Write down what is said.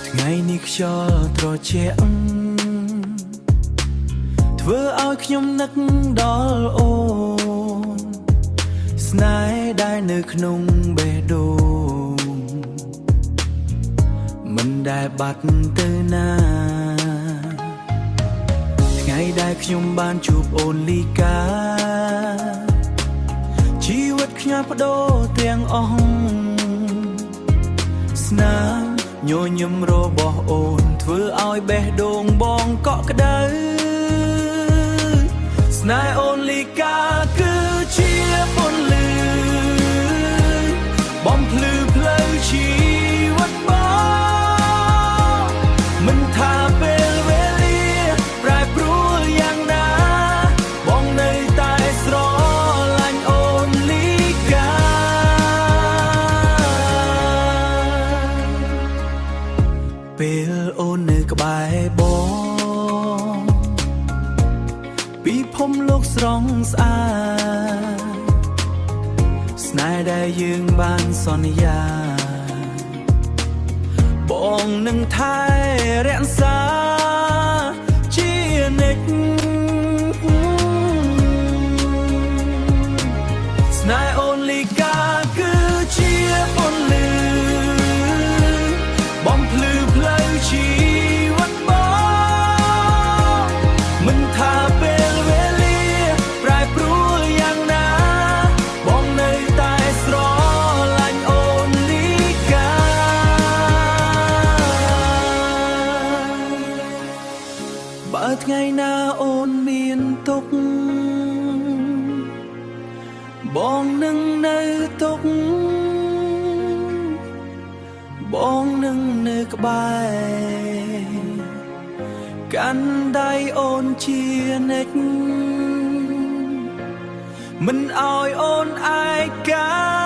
ថ្ងៃនេះខ្យល់ត្រជាក់ធ្វើឲ្យខ្ញុំនឹកដល់អូនស្នេហ៍ដែលនៅក្នុងបេះដូងមិនដែលបាត់ទៅណាថ្ងៃដែលខ្ញុំបានជួបអូនលីកាជីវិតខ្ញុំបដូរទាំងអស់ស្នាមញញឹមរបស់អូនធ្វើឲ្យបេះដូងបងកក់ក្ដៅស្នេហ៍អូនលីកាគឺជាពន្លឺបំភ្លឺផ្លូវជីវិតបងមិនថាពេលវេលាប្រែប្រួលយ៉ាងណាបងនៅតែស្រឡាញ់អូនលីកាពេលអូននៅក្បែរបងពីភពលោកស្រស់ស្អាតស្នេហ៍ដែលយើងបានសន្យាបងនឹងថែរក្សាជានិច្ចស្នេហ៍អូនលីកាគឺជាពន្លឺបំភ្លឺផ្លូវជីវិតបងមិនថាពេលវេលាប្រែប្រួលយ៉ាងណាបងនៅតែស្រឡាញ់អូនលីកាបើថ្ងៃណាអូនមានទុក្ខបងនឹងនៅទុក្ខបងនឹងនៅក្បែរកាន់ដៃអូនជានិច្ចមិនឲ្យអូនឯកា